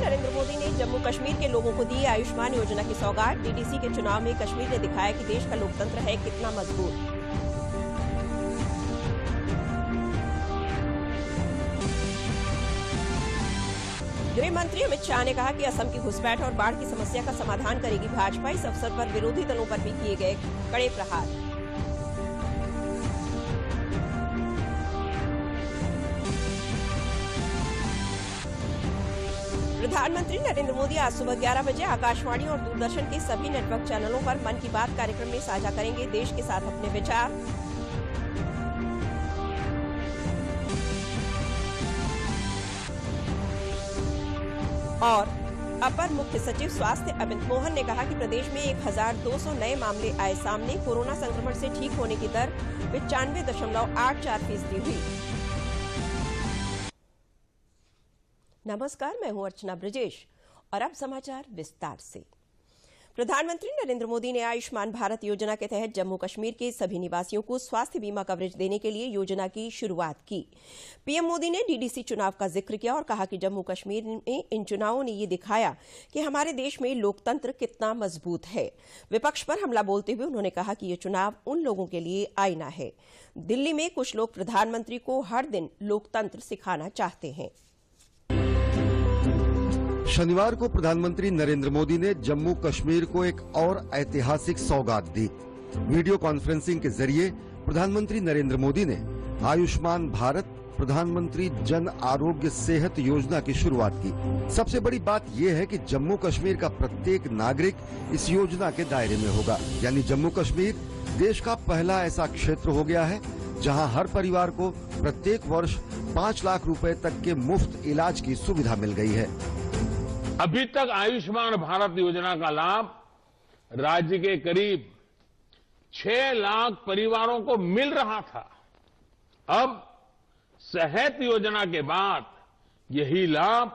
नरेंद्र मोदी ने जम्मू कश्मीर के लोगों को दी आयुष्मान योजना की सौगात। डीडीसी के चुनाव में कश्मीर ने दिखाया कि देश का लोकतंत्र है कितना मजबूत। गृह मंत्री अमित शाह ने कहा कि असम की घुसपैठ और बाढ़ की समस्या का समाधान करेगी भाजपा। इस अवसर पर विरोधी दलों पर भी किए गए कड़े प्रहार। प्रधानमंत्री नरेंद्र मोदी आज सुबह 11 बजे आकाशवाणी और दूरदर्शन के सभी नेटवर्क चैनलों पर मन की बात कार्यक्रम में साझा करेंगे देश के साथ अपने विचार। और अपर मुख्य सचिव स्वास्थ्य अमित मोहन ने कहा कि प्रदेश में 1200 नए मामले आए सामने। कोरोना संक्रमण से ठीक होने की दर 95.84% हुई। नमस्कार, मैं हूं अर्चना ब्रजेश और अब समाचार विस्तार से। प्रधानमंत्री नरेंद्र मोदी ने आयुष्मान भारत योजना के तहत जम्मू कश्मीर के सभी निवासियों को स्वास्थ्य बीमा कवरेज देने के लिए योजना की शुरुआत की। पीएम मोदी ने डीडीसी चुनाव का जिक्र किया और कहा कि जम्मू कश्मीर में इन चुनावों ने ये दिखाया कि हमारे देश में लोकतंत्र कितना मजबूत है। विपक्ष पर हमला बोलते हुए उन्होंने कहा कि ये चुनाव उन लोगों के लिए आईना है। दिल्ली में कुछ लोग प्रधानमंत्री को हर दिन लोकतंत्र सिखाना चाहते हैं। शनिवार को प्रधानमंत्री नरेंद्र मोदी ने जम्मू कश्मीर को एक और ऐतिहासिक सौगात दी। वीडियो कॉन्फ्रेंसिंग के जरिए प्रधानमंत्री नरेंद्र मोदी ने आयुष्मान भारत प्रधानमंत्री जन आरोग्य सेहत योजना की शुरुआत की। सबसे बड़ी बात यह है कि जम्मू कश्मीर का प्रत्येक नागरिक इस योजना के दायरे में होगा। यानी जम्मू कश्मीर देश का पहला ऐसा क्षेत्र हो गया है जहां हर परिवार को प्रत्येक वर्ष 5 लाख रुपए तक के मुफ्त इलाज की सुविधा मिल गई है। अभी तक आयुष्मान भारत योजना का लाभ राज्य के करीब 6 लाख परिवारों को मिल रहा था। अब सेहत योजना के बाद यही लाभ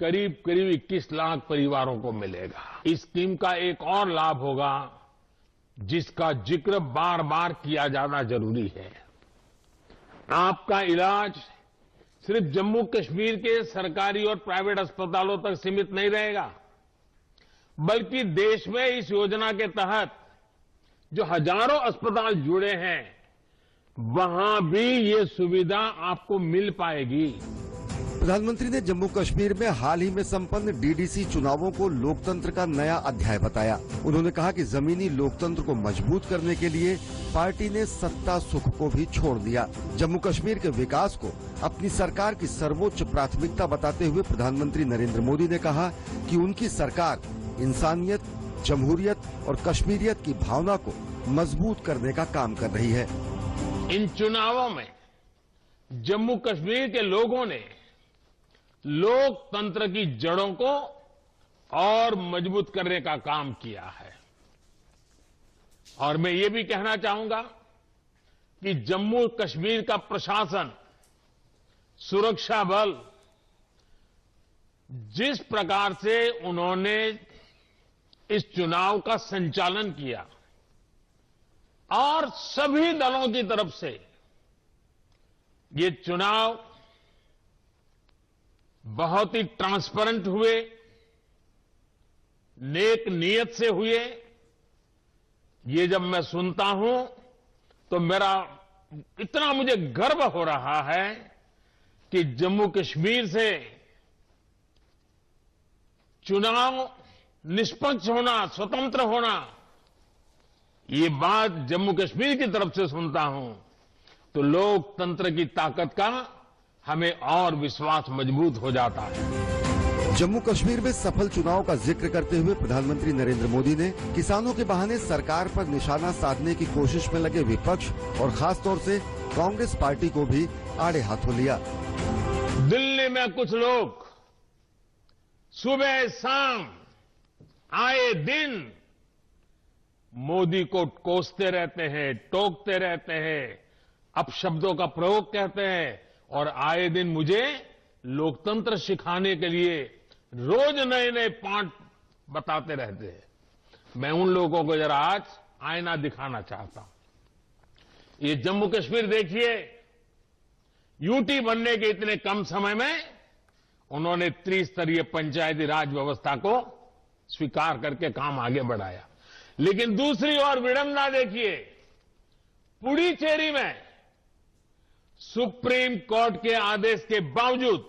करीब 21 लाख परिवारों को मिलेगा। इस स्कीम का एक और लाभ होगा जिसका जिक्र बार बार किया जाना जरूरी है। आपका इलाज सिर्फ जम्मू कश्मीर के सरकारी और प्राइवेट अस्पतालों तक सीमित नहीं रहेगा, बल्कि देश में इस योजना के तहत जो हजारों अस्पताल जुड़े हैं वहां भी ये सुविधा आपको मिल पाएगी। प्रधानमंत्री ने जम्मू कश्मीर में हाल ही में संपन्न डीडीसी चुनावों को लोकतंत्र का नया अध्याय बताया। उन्होंने कहा कि जमीनी लोकतंत्र को मजबूत करने के लिए पार्टी ने सत्ता सुख को भी छोड़ दिया। जम्मू कश्मीर के विकास को अपनी सरकार की सर्वोच्च प्राथमिकता बताते हुए प्रधानमंत्री नरेंद्र मोदी ने कहा कि उनकी सरकार इंसानियत, जमहूरियत और कश्मीरियत की भावना को मजबूत करने का काम कर रही है। इन चुनावों में जम्मू कश्मीर के लोगों ने लोकतंत्र की जड़ों को और मजबूत करने का काम किया है। और मैं ये भी कहना चाहूंगा कि जम्मू कश्मीर का प्रशासन, सुरक्षा बल जिस प्रकार से उन्होंने इस चुनाव का संचालन किया और सभी दलों की तरफ से ये चुनाव बहुत ही ट्रांसपेरेंट हुए, नेक नियत से हुए, ये जब मैं सुनता हूं तो मेरा इतना मुझे गर्व हो रहा है कि जम्मू कश्मीर से चुनाव निष्पक्ष होना, स्वतंत्र होना, ये बात जम्मू कश्मीर की तरफ से सुनता हूं तो लोकतंत्र की ताकत का हमें और विश्वास मजबूत हो जाता है। जम्मू कश्मीर में सफल चुनाव का जिक्र करते हुए प्रधानमंत्री नरेंद्र मोदी ने किसानों के बहाने सरकार पर निशाना साधने की कोशिश में लगे विपक्ष और खास तौर से कांग्रेस पार्टी को भी आड़े हाथों लिया। दिल्ली में कुछ लोग सुबह शाम आए दिन मोदी को कोसते रहते हैं, टोकते रहते हैं, अपशब्दों का प्रयोग कहते हैं और आए दिन मुझे लोकतंत्र सिखाने के लिए रोज नए नए पाठ बताते रहते हैं। मैं उन लोगों को जरा आज आईना दिखाना चाहता हूं। ये जम्मू कश्मीर देखिए, यूटी बनने के इतने कम समय में उन्होंने त्रिस्तरीय पंचायती राज व्यवस्था को स्वीकार करके काम आगे बढ़ाया। लेकिन दूसरी ओर विडंबना देखिए, पुडुचेरी में सुप्रीम कोर्ट के आदेश के बावजूद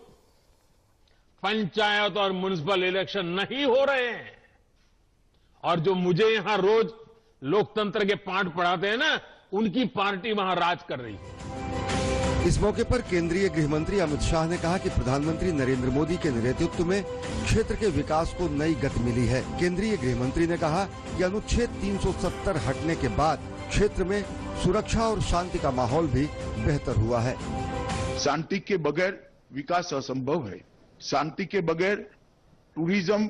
पंचायत और म्युनिसिपल इलेक्शन नहीं हो रहे हैं। और जो मुझे यहां रोज लोकतंत्र के पाठ पढ़ाते हैं ना, उनकी पार्टी वहां राज कर रही है। इस मौके पर केंद्रीय गृह मंत्री अमित शाह ने कहा कि प्रधानमंत्री नरेंद्र मोदी के नेतृत्व में क्षेत्र के विकास को नई गति मिली है। केंद्रीय गृह मंत्री ने कहा कि अनुच्छेद 370 हटने के बाद क्षेत्र में सुरक्षा और शांति का माहौल भी बेहतर हुआ है। शांति के बगैर विकास असंभव है। शांति के बगैर टूरिज्म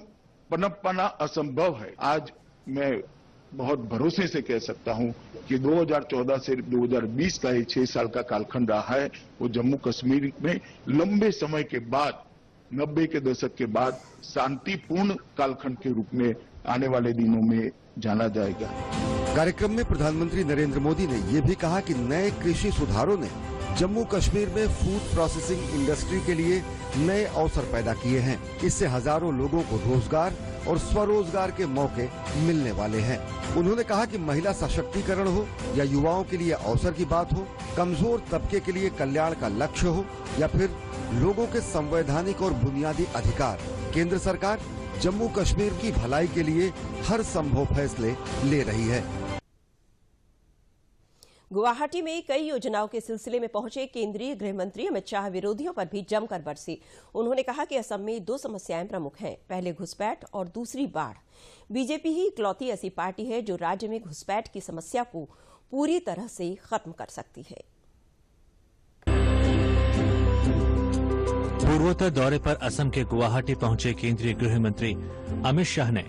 पनप पाना असंभव है। आज मैं बहुत भरोसे से कह सकता हूं कि 2014 से 2020 का ये 6 साल का कालखंड रहा है, वो जम्मू कश्मीर में लंबे समय के बाद 90 के दशक के बाद शांतिपूर्ण कालखंड के रूप में आने वाले दिनों में जाना जाएगा। कार्यक्रम में प्रधानमंत्री नरेंद्र मोदी ने ये भी कहा कि नए कृषि सुधारों ने जम्मू कश्मीर में फूड प्रोसेसिंग इंडस्ट्री के लिए नए अवसर पैदा किए हैं। इससे हजारों लोगों को रोजगार और स्वरोजगार के मौके मिलने वाले हैं। उन्होंने कहा कि महिला सशक्तिकरण हो या युवाओं के लिए अवसर की बात हो, कमजोर तबके के लिए कल्याण का लक्ष्य हो या फिर लोगों के संवैधानिक और बुनियादी अधिकार, केंद्र सरकार जम्मू कश्मीर की भलाई के लिए हर संभव फैसले ले रही है। गुवाहाटी में कई योजनाओं के सिलसिले में पहुंचे केंद्रीय गृह मंत्री अमित शाह विरोधियों पर भी जमकर बरसे। उन्होंने कहा कि असम में 2 समस्याएं प्रमुख हैं, पहले घुसपैठ और दूसरी बाढ़। बीजेपी ही इकलौती ऐसी पार्टी है जो राज्य में घुसपैठ की समस्या को पूरी तरह से खत्म कर सकती है। पूर्वोत्तर दौरे पर असम के गुवाहाटी पहुंचे केंद्रीय गृह मंत्री अमित शाह ने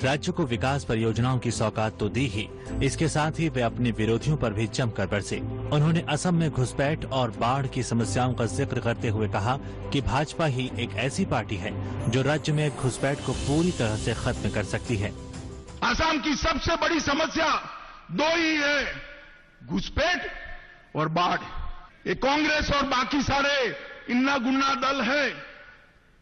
राज्य को विकास परियोजनाओं की सौगात तो दी ही, इसके साथ ही वे अपने विरोधियों पर भी जमकर बरसे। उन्होंने असम में घुसपैठ और बाढ़ की समस्याओं का जिक्र करते हुए कहा कि भाजपा ही एक ऐसी पार्टी है जो राज्य में घुसपैठ को पूरी तरह से खत्म कर सकती है। असम की सबसे बड़ी समस्या 2 ही है, घुसपैठ और बाढ़। ये कांग्रेस और बाकी सारे इन्ना गुन्ना दल है,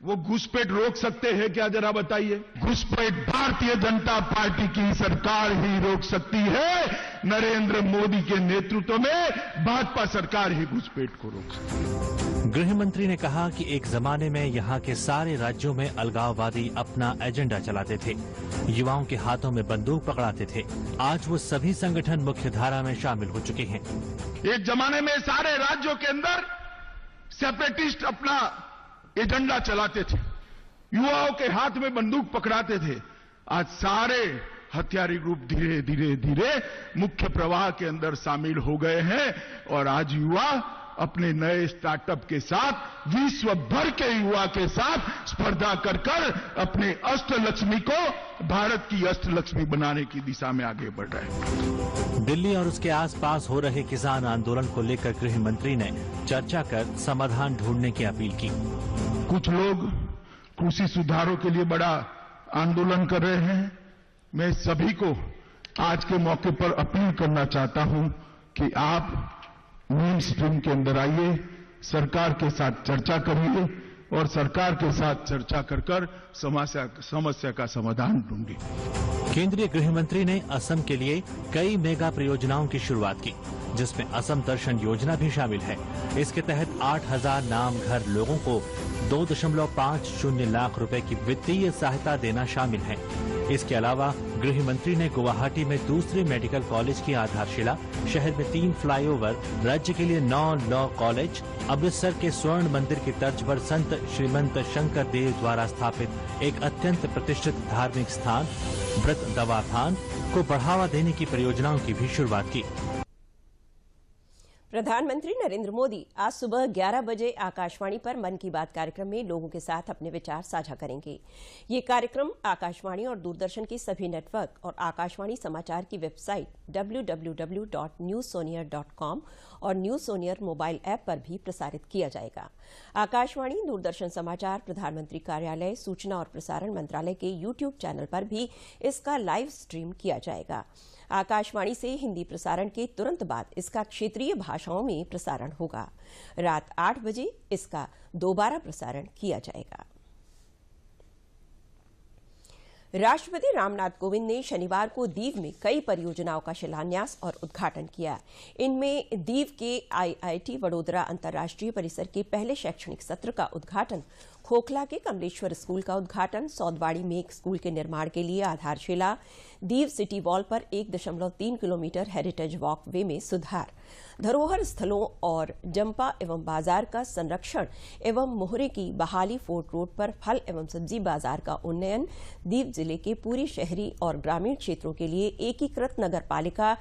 वो घुसपैठ रोक सकते हैं क्या? जरा बताइए। घुसपैठ भारतीय जनता पार्टी की सरकार ही रोक सकती है। नरेंद्र मोदी के नेतृत्व में भाजपा सरकार ही घुसपैठ को रोक सकती है। गृह मंत्री ने कहा कि एक जमाने में यहाँ के सारे राज्यों में अलगाववादी अपना एजेंडा चलाते थे, युवाओं के हाथों में बंदूक पकड़ाते थे। आज वो सभी संगठन मुख्य धारा में शामिल हो चुके हैं। एक जमाने में सारे राज्यों के अंदर सेपरेटिस्ट अपना एजेंडा चलाते थे, युवाओं के हाथ में बंदूक पकड़ाते थे। आज सारे हथियारी ग्रुप धीरे धीरे धीरे मुख्य प्रवाह के अंदर शामिल हो गए हैं और आज युवा अपने नए स्टार्टअप के साथ, विश्व भर के युवा के साथ स्पर्धा कर अपने अष्टलक्ष्मी को भारत की अष्टलक्ष्मी बनाने की दिशा में आगे बढ़ रहे हैं। दिल्ली और उसके आसपास हो रहे किसान आंदोलन को लेकर गृह मंत्री ने चर्चा कर समाधान ढूंढने की अपील की। कुछ लोग कृषि सुधारों के लिए बड़ा आंदोलन कर रहे हैं। मैं सभी को आज के मौके पर अपील करना चाहता हूं कि आप मेन स्ट्रीम के अंदर आइए, सरकार के साथ चर्चा करिए और सरकार के साथ चर्चा कर समस्या का समाधान ढूंढिए। केंद्रीय गृह मंत्री ने असम के लिए कई मेगा परियोजनाओं की शुरुआत की, जिसमें असम दर्शन योजना भी शामिल है। इसके तहत 8000 नाम घर लोगों को 2.50 लाख रुपए की वित्तीय सहायता देना शामिल है। इसके अलावा गृह मंत्री ने गुवाहाटी में दूसरे मेडिकल कॉलेज की आधारशिला, शहर में 3 फ्लाईओवर, राज्य के लिए 9 लॉ कॉलेज, अमृतसर के स्वर्ण मंदिर की तर्ज पर संत श्रीमंत शंकर देव द्वारा स्थापित एक अत्यंत प्रतिष्ठित धार्मिक स्थान व्रत दवाखान को बढ़ावा देने की परियोजनाओं की भी शुरुआत की। प्रधानमंत्री नरेंद्र मोदी आज सुबह 11 बजे आकाशवाणी पर मन की बात कार्यक्रम में लोगों के साथ अपने विचार साझा करेंगे। ये कार्यक्रम आकाशवाणी और दूरदर्शन के सभी नेटवर्क और आकाशवाणी समाचार की वेबसाइट www.newsonier.com और न्यूज ऑन मोबाइल ऐप पर भी प्रसारित किया जाएगा। आकाशवाणी, दूरदर्शन समाचार, प्रधानमंत्री कार्यालय, सूचना और प्रसारण मंत्रालय के YouTube चैनल पर भी इसका लाइव स्ट्रीम किया जाएगा। आकाशवाणी से हिंदी प्रसारण के तुरंत बाद इसका क्षेत्रीय भाषाओं में प्रसारण होगा। रात 8 बजे इसका दोबारा प्रसारण किया जाएगा। राष्ट्रपति रामनाथ कोविंद ने शनिवार को दीव में कई परियोजनाओं का शिलान्यास और उद्घाटन किया। इनमें दीव के IIT वडोदरा अंतर्राष्ट्रीय परिसर के पहले शैक्षणिक सत्र का उद्घाटन, खोखला के कमलेश्वर स्कूल का उद्घाटन, सौदवाड़ी में एक स्कूल के निर्माण के लिए आधारशिला, दीव सिटी वॉल पर 1.3 किलोमीटर हेरिटेज वॉक वे में सुधार, धरोहर स्थलों और जंपा एवं बाजार का संरक्षण एवं मोहरे की बहाली, फोर्ट रोड पर फल एवं सब्जी बाजार का उन्नयन, दीव जिले के पूरी शहरी और ग्रामीण क्षेत्रों के लिए एकीकृत नगर पालिका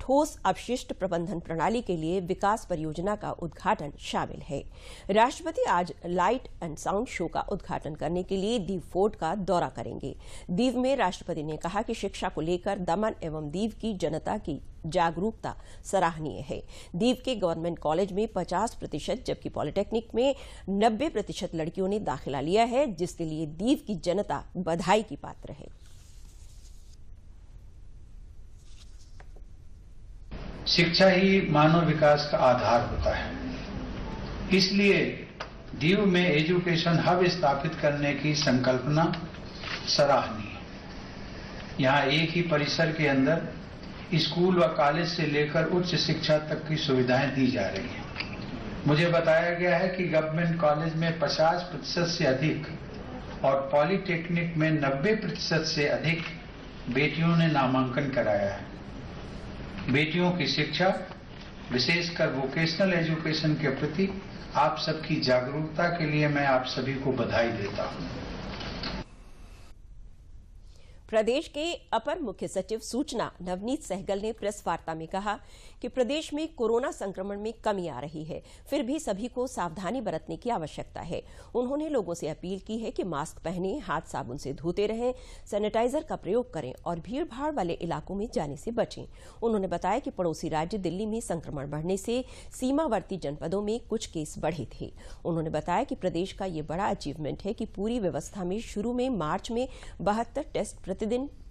ठोस अपशिष्ट प्रबंधन प्रणाली के लिए विकास परियोजना का उद्घाटन शामिल है। राष्ट्रपति आज लाइट एंड साउंड शो का उद्घाटन करने के लिए दीव फोर्ट का दौरा करेंगे। दीव में राष्ट्रपति ने कहा कि शिक्षा को लेकर दमन एवं दीव की जनता की जागरूकता सराहनीय है। दीव के गवर्नमेंट कॉलेज में 50% जबकि पॉलिटेक्निक में 90% लड़कियों ने दाखिला लिया है, जिसके लिए दीव की जनता बधाई की पात्र है। शिक्षा ही मानव विकास का आधार होता है। इसलिए दीव में एजुकेशन हब स्थापित करने की संकल्पना सराहनीय है। यहाँ एक ही परिसर के अंदर स्कूल व कॉलेज से लेकर उच्च शिक्षा तक की सुविधाएं दी जा रही हैं। मुझे बताया गया है कि गवर्नमेंट कॉलेज में 50% से अधिक और पॉलिटेक्निक में 90% से अधिक बेटियों ने नामांकन कराया है। बेटियों की शिक्षा, विशेषकर वोकेशनल एजुकेशन के प्रति आप सबकी जागरूकता के लिए मैं आप सभी को बधाई देता हूं। प्रदेश के अपर मुख्य सचिव सूचना नवनीत सहगल ने प्रेस वार्ता में कहा कि प्रदेश में कोरोना संक्रमण में कमी आ रही है, फिर भी सभी को सावधानी बरतने की आवश्यकता है। उन्होंने लोगों से अपील की है कि मास्क पहनें, हाथ साबुन से धोते रहें, सैनिटाइजर का प्रयोग करें और भीड़भाड़ वाले इलाकों में जाने से बचें। उन्होंने बताया कि पड़ोसी राज्य दिल्ली में संक्रमण बढ़ने से सीमावर्ती जनपदों में कुछ केस बढ़े थे। उन्होंने बताया कि प्रदेश का ये बड़ा अचीवमेंट है कि पूरी व्यवस्था में शुरू में मार्च में 72 टेस्ट प्रतिदिन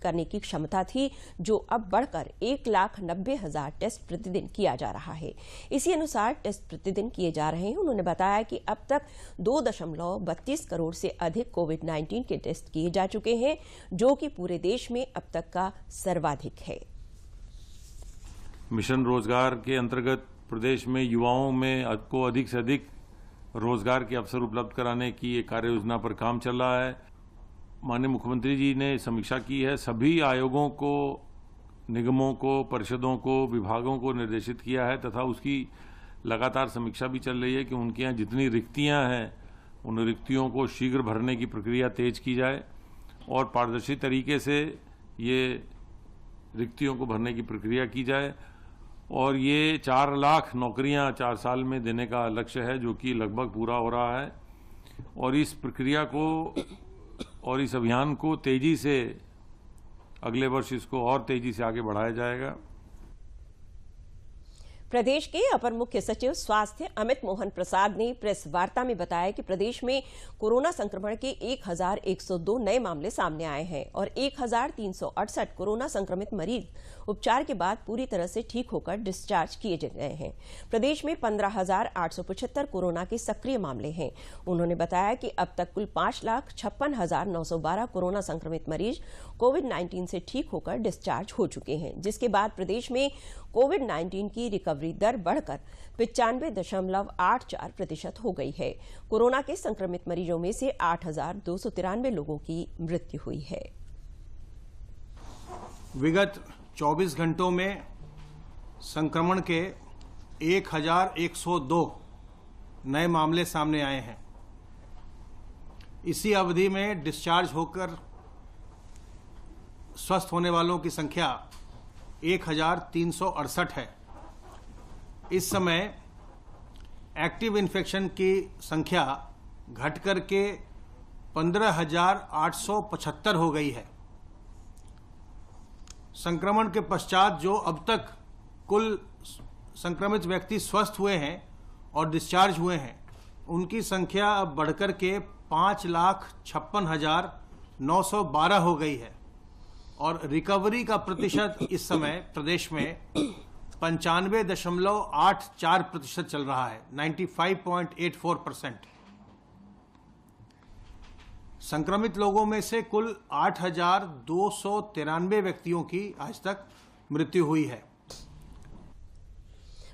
करने की क्षमता थी, जो अब बढ़कर 1,90,000 टेस्ट प्रतिदिन किया जा रहा है। इसी अनुसार टेस्ट प्रतिदिन किए जा रहे हैं। उन्होंने बताया कि अब तक 2.32 करोड़ से अधिक कोविड-19 के टेस्ट किए जा चुके हैं, जो कि पूरे देश में अब तक का सर्वाधिक है। मिशन रोजगार के अंतर्गत प्रदेश में युवाओं में को अधिक से अधिक रोजगार के अवसर उपलब्ध कराने की एक कार्य योजना पर काम चल रहा है। माननीय मुख्यमंत्री जी ने समीक्षा की है। सभी आयोगों को, निगमों को, परिषदों को, विभागों को निर्देशित किया है तथा उसकी लगातार समीक्षा भी चल रही है कि उनके यहाँ जितनी रिक्तियां हैं उन रिक्तियों को शीघ्र भरने की प्रक्रिया तेज की जाए और पारदर्शी तरीके से ये रिक्तियों को भरने की प्रक्रिया की जाए। और ये 4 लाख नौकरियां 4 साल में देने का लक्ष्य है, जो कि लगभग पूरा हो रहा है। और इस प्रक्रिया को और इस अभियान को तेजी से अगले वर्ष इसको और तेजी से आगे बढ़ाया जाएगा। प्रदेश के अपर मुख्य सचिव स्वास्थ्य अमित मोहन प्रसाद ने प्रेस वार्ता में बताया कि प्रदेश में कोरोना संक्रमण के 1,102 नए मामले सामने आए हैं और 1,368 कोरोना संक्रमित मरीज उपचार के बाद पूरी तरह से ठीक होकर डिस्चार्ज किए गए हैं। प्रदेश में 15,875 कोरोना के सक्रिय मामले हैं। उन्होंने बताया कि अब तक कुल 5,56,912 कोरोना संक्रमित मरीज कोविड-19 से ठीक होकर डिस्चार्ज हो चुके हैं, जिसके बाद प्रदेश में कोविड-19 की रिकवरी दर बढ़कर 95.84% हो गई है। कोरोना के संक्रमित मरीजों में से 8,293 लोगों की मृत्यु हुई है। विगत 24 घंटों में संक्रमण के 1,102 नए मामले सामने आए हैं। इसी अवधि में डिस्चार्ज होकर स्वस्थ होने वालों की संख्या 1,368 है। इस समय एक्टिव इन्फेक्शन की संख्या घटकर के 15,875 हो गई है। संक्रमण के पश्चात जो अब तक कुल संक्रमित व्यक्ति स्वस्थ हुए हैं और डिस्चार्ज हुए हैं, उनकी संख्या अब बढ़कर के 5,56,912 हो गई है। और रिकवरी का प्रतिशत इस समय प्रदेश में 95.84% चल रहा है, 95.84%। संक्रमित लोगों में से कुल 8,293 व्यक्तियों की आज तक मृत्यु हुई है।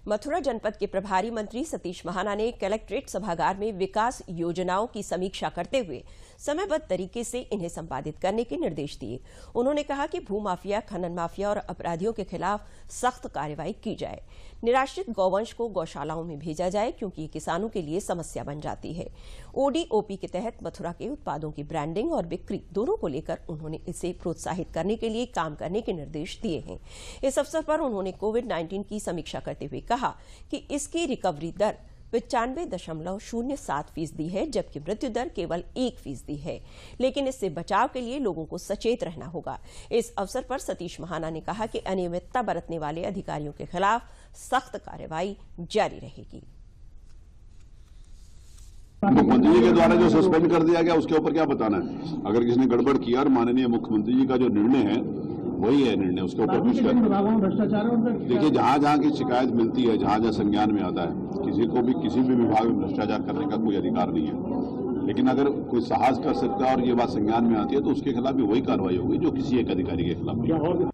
मथुरा जनपद के प्रभारी मंत्री सतीश महाना ने कलेक्ट्रेट सभागार में विकास योजनाओं की समीक्षा करते हुए समयबद्ध तरीके से इन्हें संपादित करने के निर्देश दिए। उन्होंने कहा कि भूमाफिया, खनन माफिया और अपराधियों के खिलाफ सख्त कार्रवाई की जाए। निराश्रित गौवंश को गौशालाओं में भेजा जाए क्योंकि ये किसानों के लिए समस्या बन जाती है। ODOP के तहत मथुरा के उत्पादों की ब्रांडिंग और बिक्री दोनों को लेकर उन्होंने इसे प्रोत्साहित करने के लिए काम करने के निर्देश दिए हैं। इस अवसर पर उन्होंने कोविड-19 की समीक्षा करते हुए कहा कि इसकी रिकवरी दर 95.07% है, जबकि मृत्यु दर केवल 1% है। लेकिन इससे बचाव के लिए लोगों को सचेत रहना होगा। इस अवसर पर सतीश महाना ने कहा कि अनियमितता बरतने वाले अधिकारियों के खिलाफ सख्त कार्रवाई जारी रहेगी। मुख्यमंत्री जी के द्वारा जो सस्पेंड कर दिया गया उसके ऊपर क्या बताना है? अगर किसी ने गड़बड़ किया और माननीय मुख्यमंत्री जी का जो निर्णय है वही है निर्णय, उसके ऊपर कुछ देखिए, जहां जहां की शिकायत मिलती है, जहां जहां संज्ञान में आता है, किसी को भी किसी भी विभाग में भ्रष्टाचार करने का कोई अधिकार नहीं है। लेकिन अगर कोई साहस कर सकता है और ये बात संज्ञान में आती है तो उसके खिलाफ भी वही कार्रवाई होगी जो किसी एक अधिकारी के खिलाफ नहीं।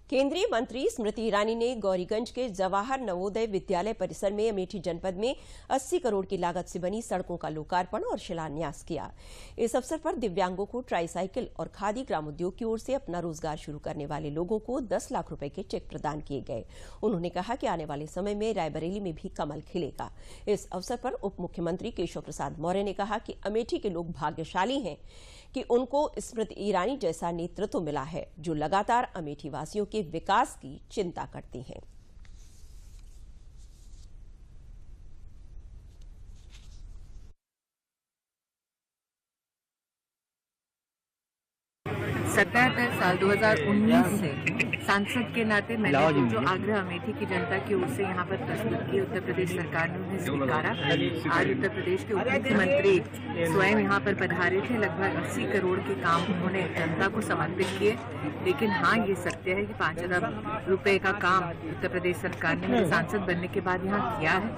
केंद्रीय मंत्री स्मृति ईरानी ने गौरीगंज के जवाहर नवोदय विद्यालय परिसर में अमेठी जनपद में 80 करोड़ की लागत से बनी सड़कों का लोकार्पण और शिलान्यास किया। इस अवसर पर दिव्यांगों को ट्राईसाइकिल और खादी ग्रामोद्योग की ओर से अपना रोजगार शुरू करने वाले लोगों को 10 लाख रुपए के चेक प्रदान किए गए। उन्होंने कहा कि आने वाले समय में रायबरेली में भी कमल खिलेगा। इस अवसर पर उप मुख्यमंत्री केशव प्रसाद मौर्य ने कहा कि अमेठी के लोग भाग्यशाली हैं कि उनको स्मृति ईरानी जैसा नेतृत्व मिला है, जो लगातार अमेठी वासियों के विकास की चिंता करती हैं। साल 2019 से सांसद के नाते मैंने जो आग्रह अमेठी की जनता की ओर से यहाँ पर प्रस्तुत किए, उत्तर प्रदेश सरकार ने उन्हें स्वीकारा। आज उत्तर प्रदेश के उप मुख्यमंत्री स्वयं यहाँ पर पधारे थे। लगभग 80 करोड़ के काम उन्होंने जनता को समर्पित किए। लेकिन हाँ, ये सत्य है कि 5 अरब रुपए का काम उत्तर प्रदेश सरकार ने मेरे सांसद बनने के बाद यहाँ किया है।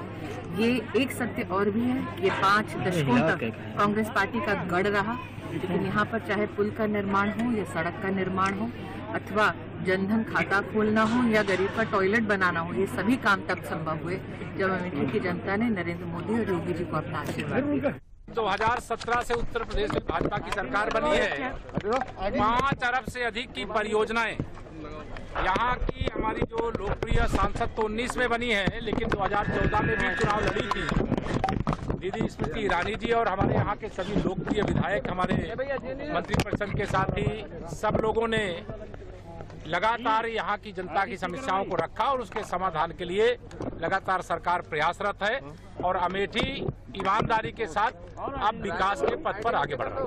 ये एक सत्य और भी है कि ये 5 दशकों तक कांग्रेस पार्टी का गढ़ रहा। लेकिन यहाँ पर चाहे पुल का निर्माण हो या सड़क का निर्माण हो अथवा जनधन खाता खोलना हो या गरीब का टॉयलेट बनाना हो, ये सभी काम तब संभव हुए जब अमेठी की जनता ने नरेंद्र मोदी और योगी जी को अपना आशीर्वाद दिया। 2017 से उत्तर प्रदेश में भाजपा की सरकार बनी है। 5 अरब से अधिक की परियोजनाएं यहाँ की हमारी जो लोकप्रिय सांसद तो 19 में बनी है, लेकिन 2014 में भी चुनाव लड़ी थी दीदी स्मृति ईरानी जी और हमारे यहाँ के सभी लोकप्रिय विधायक, हमारे मंत्रिपरिषद के साथ ही सब लोगों ने लगातार यहाँ की जनता की समस्याओं को रखा और उसके समाधान के लिए लगातार सरकार प्रयासरत है और अमेठी ईमानदारी के साथ अब विकास के पथ पर आगे बढ़ रहा है।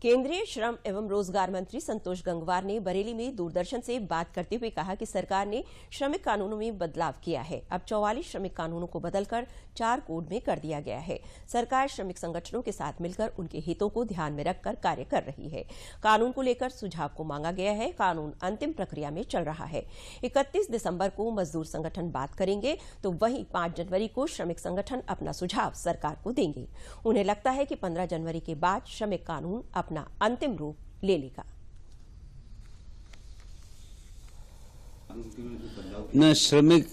केंद्रीय श्रम एवं रोजगार मंत्री संतोष गंगवार ने बरेली में दूरदर्शन से बात करते हुए कहा कि सरकार ने श्रमिक कानूनों में बदलाव किया है। अब 44 श्रमिक कानूनों को बदलकर 4 कोड में कर दिया गया है। सरकार श्रमिक संगठनों के साथ मिलकर उनके हितों को ध्यान में रखकर कार्य कर रही है। कानून को लेकर सुझाव को मांगा गया है। कानून अंतिम प्रक्रिया में चल रहा है। 31 दिसंबर को मजदूर संगठन बात करेंगे तो वहीं 5 जनवरी को श्रमिक संगठन अपना सुझाव सरकार को देंगे। उन्हें लगता है कि 15 जनवरी के बाद श्रमिक कानून अपना अंतिम रूप ले लेगा। न श्रमिक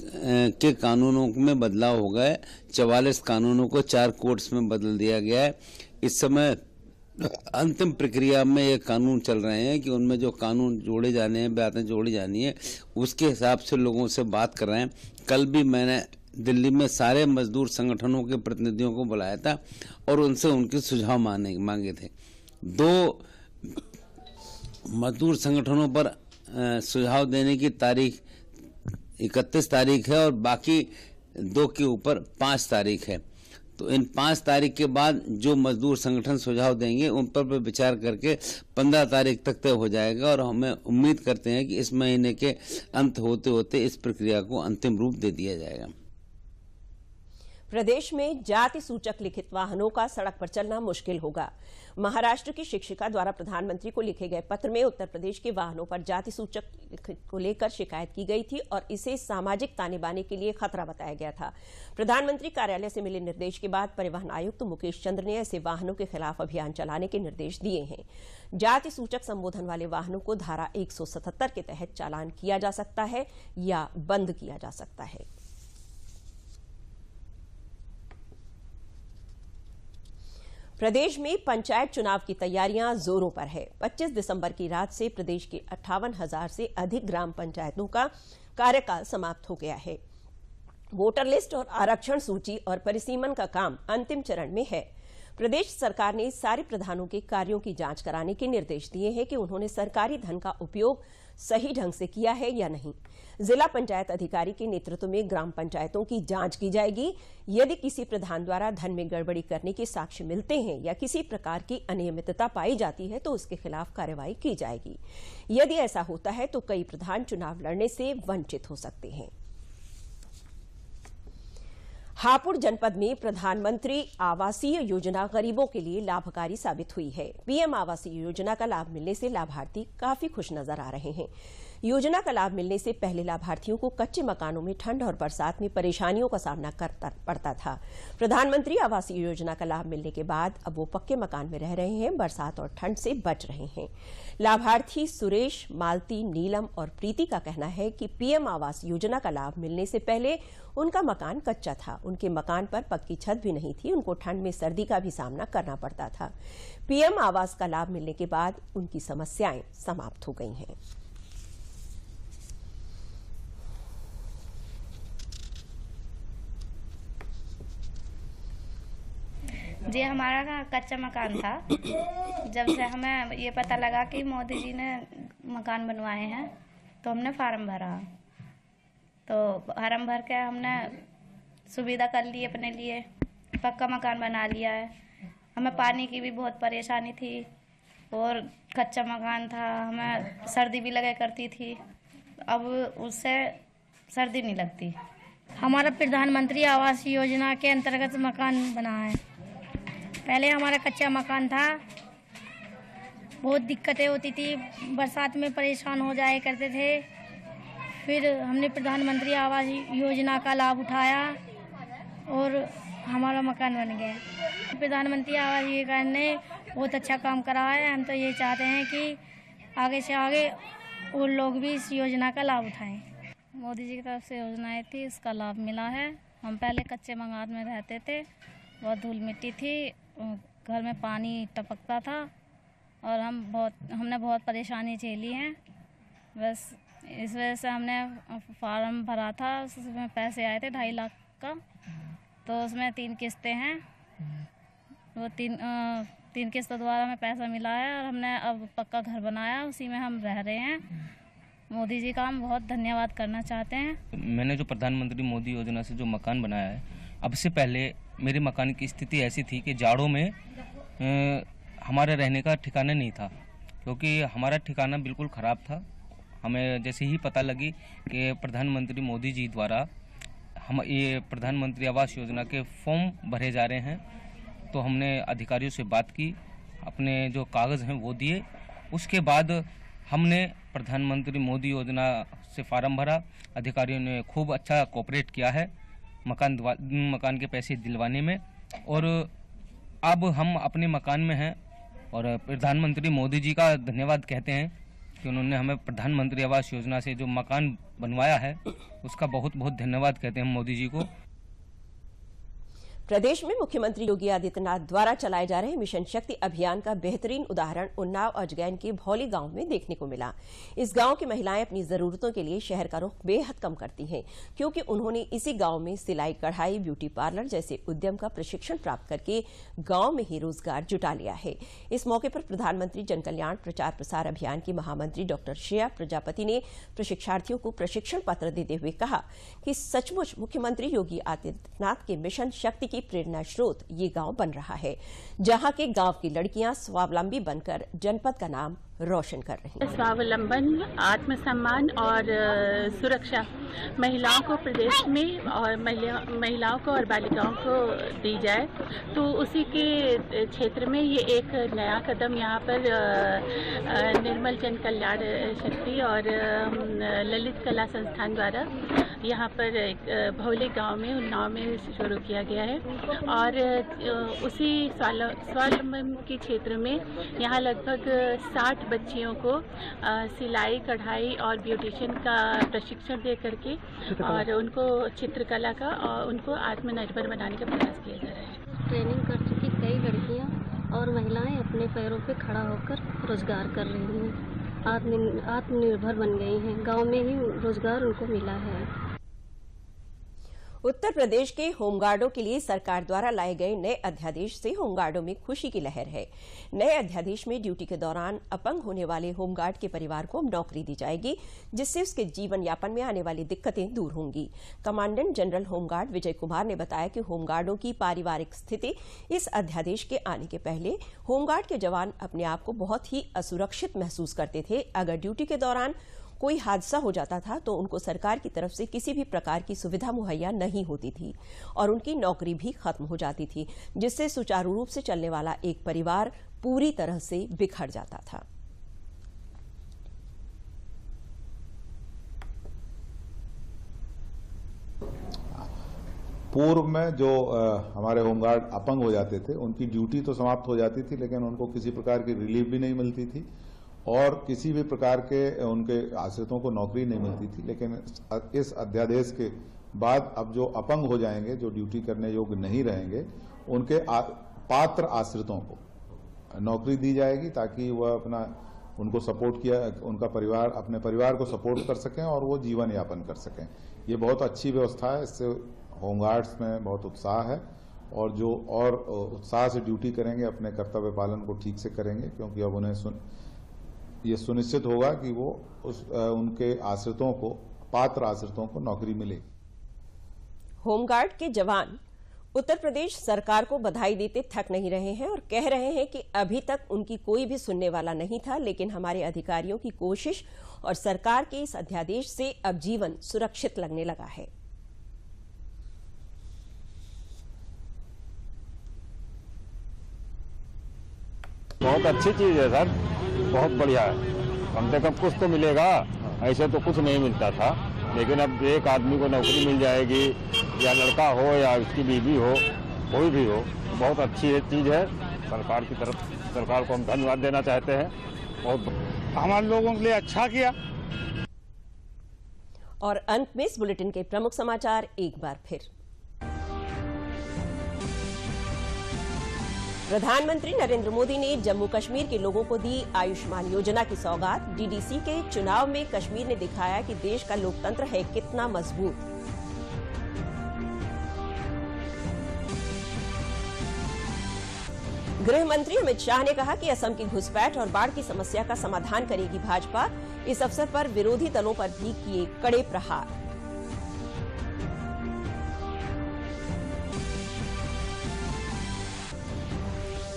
के कानूनों में बदलाव हो गए। 44 कानूनों को 4 कोड्स में बदल दिया गया है। इस समय अंतिम प्रक्रिया में ये कानून चल रहे हैं कि उनमें जो कानून जोड़े जाने हैं, बातें जोड़ी जानी है, उसके हिसाब से लोगों से बात कर रहे हैं। कल भी मैंने दिल्ली में सारे मजदूर संगठनों के प्रतिनिधियों को बुलाया था और उनसे उनके सुझाव मांगे थे। 2 मजदूर संगठनों पर सुझाव देने की तारीख 31 तारीख है और बाकी 2 के ऊपर 5 तारीख है। तो इन 5 तारीख के बाद जो मजदूर संगठन सुझाव देंगे उन पर विचार करके 15 तारीख तक तय हो जाएगा और हमें उम्मीद करते हैं कि इस महीने के अंत होते होते इस प्रक्रिया को अंतिम रूप दे दिया जाएगा। प्रदेश में जाति सूचक लिखित वाहनों का सड़क पर चलना मुश्किल होगा। महाराष्ट्र की शिक्षिका द्वारा प्रधानमंत्री को लिखे गए पत्र में उत्तर प्रदेश के वाहनों पर जाति सूचक को लेकर शिकायत की गई थी और इसे सामाजिक ताने बाने के लिए खतरा बताया गया था। प्रधानमंत्री कार्यालय से मिले निर्देश के बाद परिवहन आयुक्त मुकेश चंद्र ने ऐसे वाहनों के खिलाफ अभियान चलाने के निर्देश दिए हैं। जाति सूचक संबोधन वाले वाहनों को धारा 177 के तहत चालान किया जा सकता है या बंद किया जा सकता है। प्रदेश में पंचायत चुनाव की तैयारियां जोरों पर है। 25 दिसंबर की रात से प्रदेश के 58,000 से अधिक ग्राम पंचायतों का कार्यकाल समाप्त हो गया है। वोटर लिस्ट और आरक्षण सूची और परिसीमन का काम अंतिम चरण में है। प्रदेश सरकार ने सारे प्रधानों के कार्यों की जांच कराने के निर्देश दिए हैं कि उन्होंने सरकारी धन का उपयोग सही ढंग से किया है या नहीं। जिला पंचायत अधिकारी के नेतृत्व में ग्राम पंचायतों की जांच की जाएगी। यदि किसी प्रधान द्वारा धन में गड़बड़ी करने के साक्ष्य मिलते हैं या किसी प्रकार की अनियमितता पाई जाती है तो उसके खिलाफ कार्रवाई की जाएगी। यदि ऐसा होता है तो कई प्रधान चुनाव लड़ने से वंचित हो सकते हैं। हापुड़ जनपद में प्रधानमंत्री आवासीय योजना गरीबों के लिए लाभकारी साबित हुई है। पीएम आवासीय योजना का लाभ मिलने से लाभार्थी काफी खुश नजर आ रहे हैं। योजना का लाभ मिलने से पहले लाभार्थियों को कच्चे मकानों में ठंड और बरसात में परेशानियों का सामना करना पड़ता था। प्रधानमंत्री आवासीय योजना का लाभ मिलने के बाद अब वो पक्के मकान में रह रहे हैं, बरसात और ठंड से बच रहे हैं। लाभार्थी सुरेश, मालती, नीलम और प्रीति का कहना है कि पीएम आवास योजना का लाभ मिलने से पहले उनका मकान कच्चा था। उनके मकान पर पक्की छत भी नहीं थी। उनको ठंड में सर्दी का भी सामना करना पड़ता था। पीएम आवास का लाभ मिलने के बाद उनकी समस्याएं समाप्त हो गई हैं। जी, हमारा कच्चा मकान था। जब से हमें ये पता लगा कि मोदी जी ने मकान बनवाए हैं तो हमने फार्म भरा। तो फार्म भर के हमने सुविधा कर ली, अपने लिए पक्का मकान बना लिया है। हमें पानी की भी बहुत परेशानी थी और कच्चा मकान था, हमें सर्दी भी लगा करती थी। अब उससे सर्दी नहीं लगती। हमारा प्रधानमंत्री आवास योजना के अंतर्गत मकान बना है। पहले हमारा कच्चा मकान था, बहुत दिक्कतें होती थी, बरसात में परेशान हो जाया करते थे। फिर हमने प्रधानमंत्री आवास योजना का लाभ उठाया और हमारा मकान बन गया। प्रधानमंत्री आवास योजना ने बहुत अच्छा काम करा है। हम तो ये चाहते हैं कि आगे से आगे और लोग भी इस योजना का लाभ उठाएं। मोदी जी की तरफ से योजनाएं थी, इसका लाभ मिला है। हम पहले कच्चे मकान में रहते थे, बहुत धूल मिट्टी थी, घर में पानी टपकता था और हमने बहुत परेशानी झेली है। बस इस वजह से हमने फार्म भरा था, उसमें पैसे आए थे 2.5 लाख का। तो उसमें 3 किस्तें हैं। वो तीन किस्तों द्वारा हमें पैसा मिला है और हमने अब पक्का घर बनाया, उसी में हम रह रहे हैं। मोदी जी का हम बहुत धन्यवाद करना चाहते हैं। मैंने जो प्रधानमंत्री मोदी योजना से जो मकान बनाया है, अब से पहले मेरे मकान की स्थिति ऐसी थी कि जाड़ों में हमारे रहने का ठिकाना नहीं था, क्योंकि हमारा ठिकाना बिल्कुल ख़राब था। हमें जैसे ही पता लगी कि प्रधानमंत्री मोदी जी द्वारा हम ये प्रधानमंत्री आवास योजना के फॉर्म भरे जा रहे हैं, तो हमने अधिकारियों से बात की, अपने जो कागज़ हैं वो दिए। उसके बाद हमने प्रधानमंत्री मोदी योजना से फार्म भरा। अधिकारियों ने खूब अच्छा कोऑपरेट किया है मकान के पैसे दिलवाने में, और अब हम अपने मकान में हैं और प्रधानमंत्री मोदी जी का धन्यवाद कहते हैं कि उन्होंने हमें प्रधानमंत्री आवास योजना से जो मकान बनवाया है उसका बहुत बहुत धन्यवाद कहते हैं मोदी जी को। प्रदेश में मुख्यमंत्री योगी आदित्यनाथ द्वारा चलाए जा रहे मिशन शक्ति अभियान का बेहतरीन उदाहरण उन्नाव अजगैन के भौली गांव में देखने को मिला। इस गांव की महिलाएं अपनी जरूरतों के लिए शहर का रुख बेहद कम करती हैं, क्योंकि उन्होंने इसी गांव में सिलाई, कढ़ाई, ब्यूटी पार्लर जैसे उद्यम का प्रशिक्षण प्राप्त करके गांव में ही रोजगार जुटा लिया है। इस मौके पर प्रधानमंत्री जन कल्याण प्रचार प्रसार अभियान की महामंत्री डॉक्टर श्रेया प्रजापति ने प्रशिक्षार्थियों को प्रशिक्षण पत्र देते हुए कहा कि सचमुच मुख्यमंत्री योगी आदित्यनाथ के मिशन शक्ति की प्रेरणा स्रोत ये गांव बन रहा है, जहां के गांव की लड़कियां स्वावलंबी बनकर जनपद का नाम रोशन कर रही हैं। स्वावलंबन, आत्मसम्मान और सुरक्षा महिलाओं को प्रदेश में और महिलाओं को और बालिकाओं को दी जाए, तो उसी के क्षेत्र में ये एक नया कदम यहाँ पर निर्मल जन कल्याण शक्ति और ललित कला संस्थान द्वारा यहाँ पर भौली गांव में, उन्नाव में शुरू किया गया है। और उसी स्वावलंबन के क्षेत्र में यहाँ लगभग 60 बच्चियों को सिलाई, कढ़ाई और ब्यूटिशियन का प्रशिक्षण दे करके और उनको चित्रकला का और उनको आत्मनिर्भर बनाने का प्रयास किया जा रहा है। ट्रेनिंग कर चुकी कई लड़कियां और महिलाएं अपने पैरों पे खड़ा होकर रोजगार कर रही हैं, आत्मनिर्भर बन गई हैं। गांव में ही रोजगार उनको मिला है। उत्तर प्रदेश के होमगार्डों के लिए सरकार द्वारा लाए गए नए अध्यादेश से होमगार्डों में खुशी की लहर है। नए अध्यादेश में ड्यूटी के दौरान अपंग होने वाले होमगार्ड के परिवार को नौकरी दी जाएगी, जिससे उसके जीवन यापन में आने वाली दिक्कतें दूर होंगी। Commandant general home guard Vijay Kumar ने बताया कि होमगार्डों की पारिवारिक स्थिति इस अध्यादेश के आने के पहले होमगार्ड के जवान अपने आप को बहुत ही असुरक्षित महसूस करते थे। अगर ड्यूटी के दौरान कोई हादसा हो जाता था तो उनको सरकार की तरफ से किसी भी प्रकार की सुविधा मुहैया नहीं होती थी और उनकी नौकरी भी खत्म हो जाती थी, जिससे सुचारू रूप से चलने वाला एक परिवार पूरी तरह से बिखर जाता था। पूर्व में जो हमारे होमगार्ड अपंग हो जाते थे, उनकी ड्यूटी तो समाप्त हो जाती थी, लेकिन उनको किसी प्रकार की रिलीफ भी नहीं मिलती थी और किसी भी प्रकार के उनके आश्रितों को नौकरी नहीं मिलती थी। लेकिन इस अध्यादेश के बाद अब जो अपंग हो जाएंगे, जो ड्यूटी करने योग्य नहीं रहेंगे, उनके पात्र आश्रितों को नौकरी दी जाएगी, ताकि वह अपना उनको सपोर्ट किया, उनका परिवार अपने परिवार को सपोर्ट कर सकें और वो जीवन यापन कर सकें। ये बहुत अच्छी व्यवस्था है। इससे होमगार्ड्स में बहुत उत्साह है और जो और उत्साह से ड्यूटी करेंगे, अपने कर्तव्य पालन को ठीक से करेंगे, क्योंकि अब उन्हें ये सुनिश्चित होगा कि वो उनके आश्रितों को, पात्र आश्रितों को नौकरी मिलेगी। होमगार्ड के जवान उत्तर प्रदेश सरकार को बधाई देते थक नहीं रहे हैं और कह रहे हैं कि अभी तक उनकी कोई भी सुनने वाला नहीं था, लेकिन हमारे अधिकारियों की कोशिश और सरकार के इस अध्यादेश से अब जीवन सुरक्षित लगने लगा है। बहुत अच्छी चीज है सर, बहुत बढ़िया है। कम से कम कुछ तो मिलेगा, ऐसे तो कुछ नहीं मिलता था, लेकिन अब एक आदमी को नौकरी मिल जाएगी, या लड़का हो या उसकी बीवी हो, कोई भी हो, बहुत अच्छी चीज है। सरकार की तरफ, सरकार को हम धन्यवाद देना चाहते हैं। बहुत हमारे लोगों के लिए अच्छा किया। और अंत में इस बुलेटिन के प्रमुख समाचार एक बार फिर। प्रधानमंत्री नरेंद्र मोदी ने जम्मू कश्मीर के लोगों को दी आयुष्मान योजना की सौगात। डीडीसी के चुनाव में कश्मीर ने दिखाया कि देश का लोकतंत्र है कितना मजबूत। गृह मंत्री अमित शाह ने कहा कि असम की घुसपैठ और बाढ़ की समस्या का समाधान करेगी भाजपा। इस अवसर पर विरोधी दलों पर भी किए कड़े प्रहार।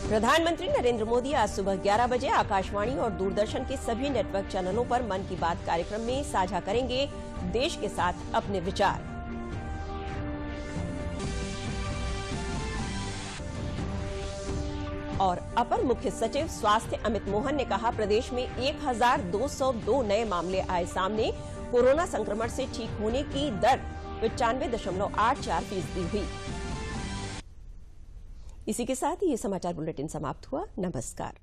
प्रधानमंत्री नरेंद्र मोदी आज सुबह 11 बजे आकाशवाणी और दूरदर्शन के सभी नेटवर्क चैनलों पर मन की बात कार्यक्रम में साझा करेंगे देश के साथ अपने विचार। और अपर मुख्य सचिव स्वास्थ्य अमित मोहन ने कहा, प्रदेश में 1202 नए मामले आए सामने। कोरोना संक्रमण से ठीक होने की दर 95.84% हुई। इसी के साथ ये समाचार बुलेटिन समाप्त हुआ। नमस्कार।